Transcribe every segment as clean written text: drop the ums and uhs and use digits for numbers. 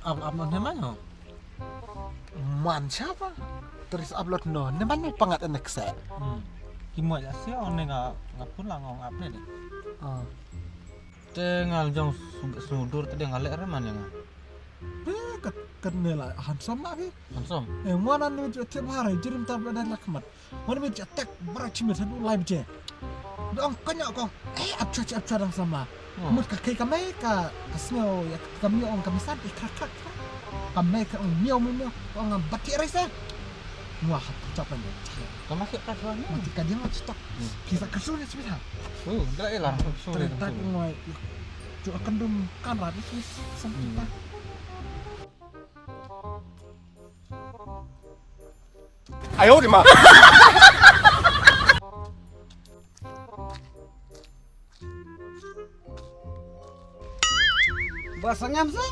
upload mana? Man siapa? Terus upload no, neman may pangat anak sa. Kimo ya sih orang ngapun lah ngong update deh. Tengal jong seludur tu dia ngalek reman yang. Kenela handsome lagi. Handsome. Mana ni tiap hari jirim tablet dan lakmat. Mana ni attack berat cimit satu live je. Dong konyok kong. Apca dong sama. Mut kakai kami ka kasnyo ya kami orang kami sad ikak. Kami ka miau orang batik rasa. Wah, capan dia. Kau masuk kasuannya? Mati kadia mat stok. Kisah kasuannya cimit ha. Dah elah. Tertak ngoi. Cuk akan dum kan radis sampai. 哎呦我的妈！ Bahasa ngam sah?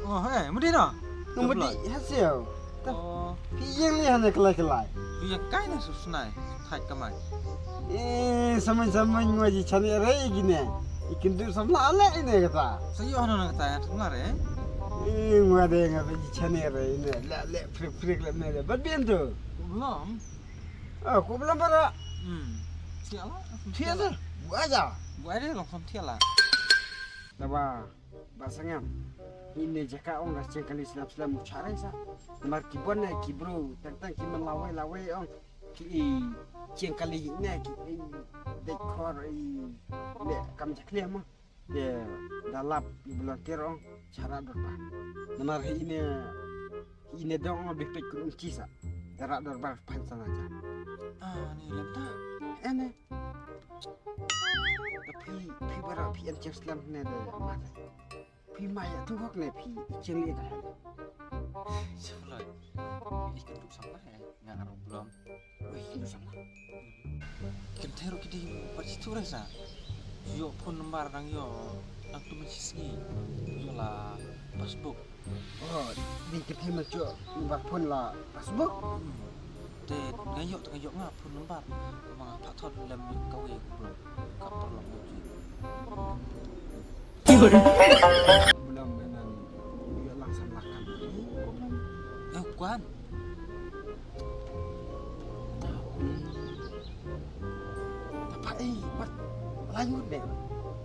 Oh, mudi no. Nombor di hasil. Oh, Piyang ni hanya kelai-kelai. yang kai na susnai. Thai kamai. Sama-sama ngaji cani rai gini. Ikan tu sama ala ini kata. Sayo ano na kata sungar eh. Ngade ngaji cani rai ini. Le frik le mere. Berbian tu. Belum. Aku belum para. Siapa? Siapa? Aja. Gua ada langsung tiala. Tawa. Bahasa ngam. Ini jaka orang dah cengkali Islam cara sah. Mar kibon na kibro. Tentang kiman lawai orang. Ki cengkali ini ki dekor le kam jakli mah. Dia dalap bulan kerong cara dorba. Namar ini dong lebih baik kun kisa. Darat dorba pansan aja. Ni lemta. Ene. Tapi berapa yang Islam ni ada mana? Pi maya tu kok ni pi cili dah. Sebelum ikan tu sama yang arah belum. Wih, ini sama. Ikan teruk kita pasti tu rasa. Yo pun lembar nang yo, nang tu mencisi. Yo lah Facebook. Oh, di kita macam lembar pun lah Facebook. Dan ngayok ngap pun lembar. Mga patot lem kau yang belum kapal lama tu. Belum dengan dia langsung makan. Kuan. Apa buat lanjut deh.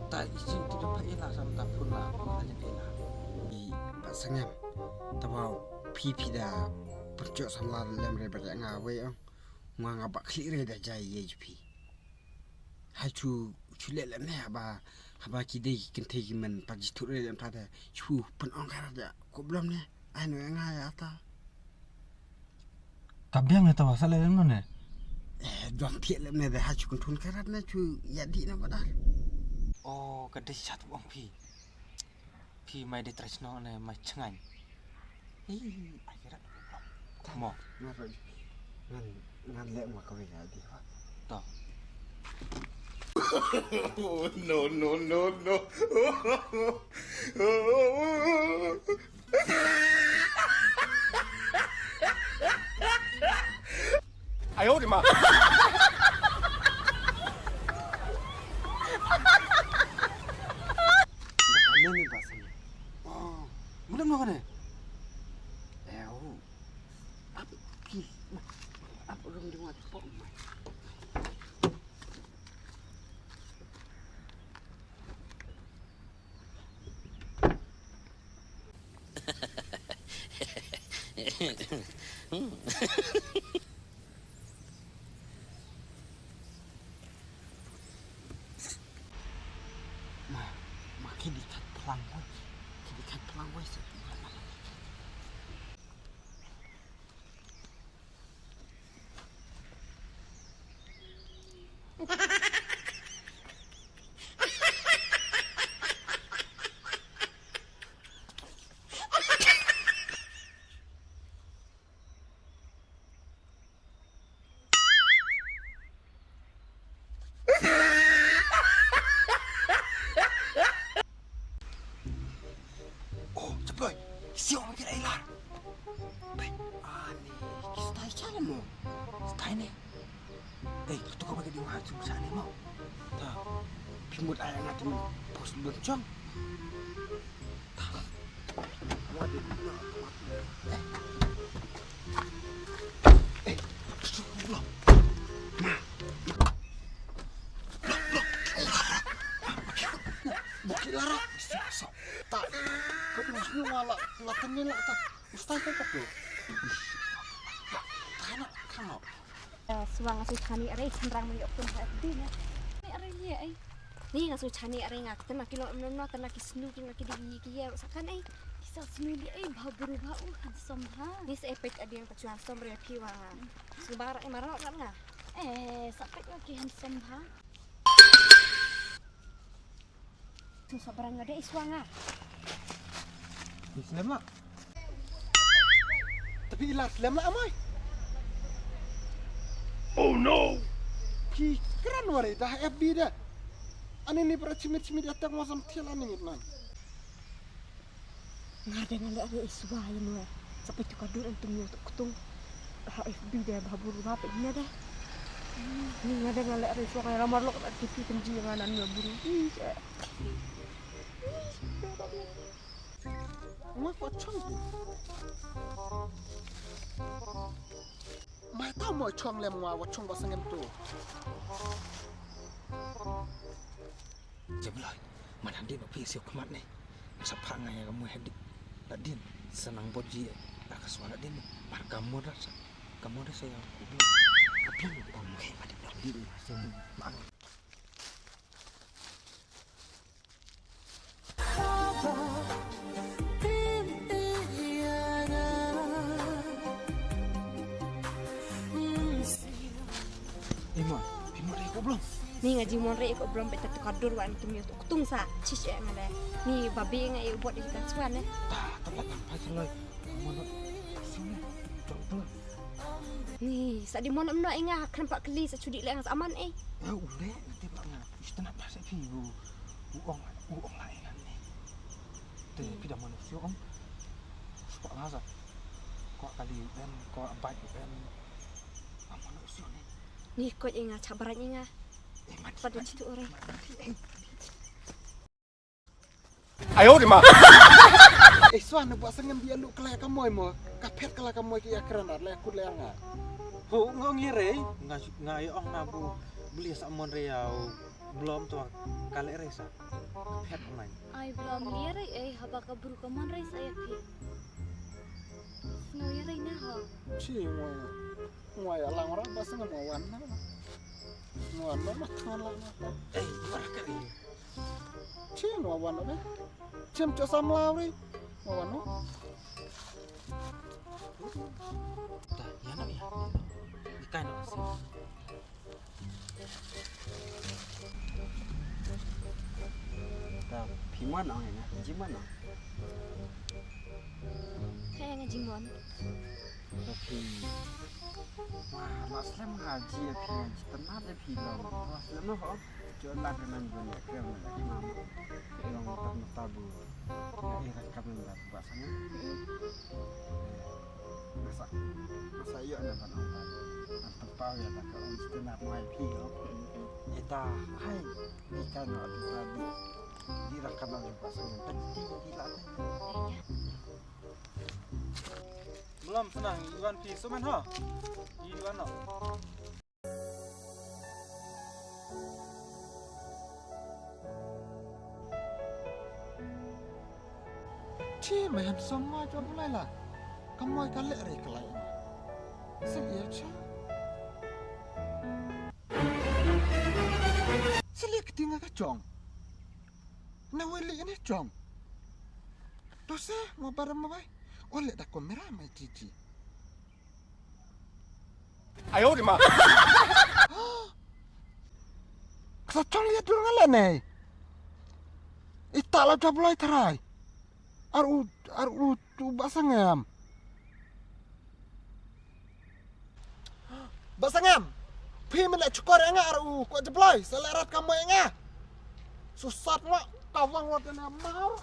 Tak isi tu dapat ialah sama tak pun lah. Hanya ialah. Pasangnya, tahu pipi dah percok sama lem rebat ngawe oh. Ngabak clear dah jaya HP. Hacu culek lem ni haba kidai kentei kiman pagi tu lem pada cu pun angkar aja. Kau belum ni? Anu yang ayah ata. Kabiang ni tahu asal lem mana? Dua tiap lem ni dah hacu kuntun karat ni cu jadi nak badal. Oh, kadai satu orang pi. Pi mai di tresno ni mai cengan. Akhirat belum. Mo. Ngan lek mak kau jadi. Dah. No.哎呦我的妈！ Dah ni pasangnya. Oh, belum nak ni. Apa orang dengar pok mai. Makin dikat pelang boy. Dikat pelang boy. Siapa mikir Ailar? Baik, ni kita cara mo. Stay ni. Kita kau bagi dia hati besar ni mau. Tak. Pimut ayah ngatin pos luncong. Waduh, belum. Bukit lara. Sok. Tak. Kau tengok semua lah. Latan ni lah tak. Ustaz tak tu. Tak nak kamu. Suang asu chani are chandrang mo yok pun hati na. Are ni ai. Ni asu chani are ngak tan kilo no tan ki snu ki ngak di ki ya sakan ai. Kisah snu di ai bhaburu bau hadsam ha. Ni se epek adi yang pacuan som re piwa. Subara ai marok kan nga. Sampai lagi hadsam ha. Tu sabarang ada iswanga. Islam lah. Tapi ilah Islam lah amai. Oh no! Keren wari dah FB dah. Ani ni bercimit-cimit datang masam tiala ni man. Ngada ngada ada iswa yang wa. Sampai tu kadur antum yo kutung. FB dah bhaburu ba pe ni dah. Ni ngada ngada ada iswa yang ramar lok TV tenji yang anan buru. Mak pocong. Mai tahu mau cong lem wa cong basangem tu. Jemlai, mana dia nak pergi siap kemat ni? Siapa ngai kamu hadir? Tak din, senang boji. Tak kesuara din. Mar kamu dah saya aku belum. Aku mungkin ada belum din. Mana? Ni ngaji monre ko belum betul kadur wan tumyo kutung sa cis ngale. Ni babi ngai buat di kita suan ne. Tak sampai selai. Kamu nak sini. Coba. Ni sa di mon amno inga kenapa keli sa cudi le aman Ya boleh nanti bakna. Mesti nak pasal piu. Uong lah ingat ni. Tapi tidak manusia om. Sebab masa. Kau kali dan kau baik dan manusia ni. Ni kau ingat cabaran ingat. Pada situ orang. 哎呦我的妈！ Swan buat sengem dia lu kelak kamu mo. Kapet kelak kamu ki akran le aku le nga. Ho ngire ngai ong nabu beli samon riau belum tu kali resa. Kapet online. Ay belum lihat haba kabur kaman rai saya pi. Snow ya rai nah. Ci mo ya lang ora ba sengem wan na. Mo no ma kan la. Marka ini. Ci mo wan na. Cem cho sam lao ri. Mo wan no. Dah, ya nak ya. Ikan nak sih. Ta piman ang ina, jiman ang. Kayak ngaji mon. Tapi wah, Muslim ngaji ya pi ngaji tenat ya pi lo. Muslim no ho. Jola dengan dunia kira lagi mama. Yang tabu. Ini rekam yang bahasanya. Masa iya nak kan orang. Antum tahu ya tak kalau istilah mai pi lo. Eta hai ni kan tadi direkam oleh bahasanya penting dilatih. Belum senang Iwan pi sumen ha. Iwan no. Ci mai han sama jo mulai lah. Kamu ka le ri kelai. Sen ya cha. Selik tinggal ka jong. Na weli ini jong. Dosa mau barang mai. Oleh dah kamera mai cici. 哎呦我的妈！ Kacang lihat dulu ngalah nih. Ita lah jabulai terai. Aru tu basangam. Basangam. Pi melek cukor enga aru kau jabulai. Selerat kamu enga. Susah mak kawang wadah mau.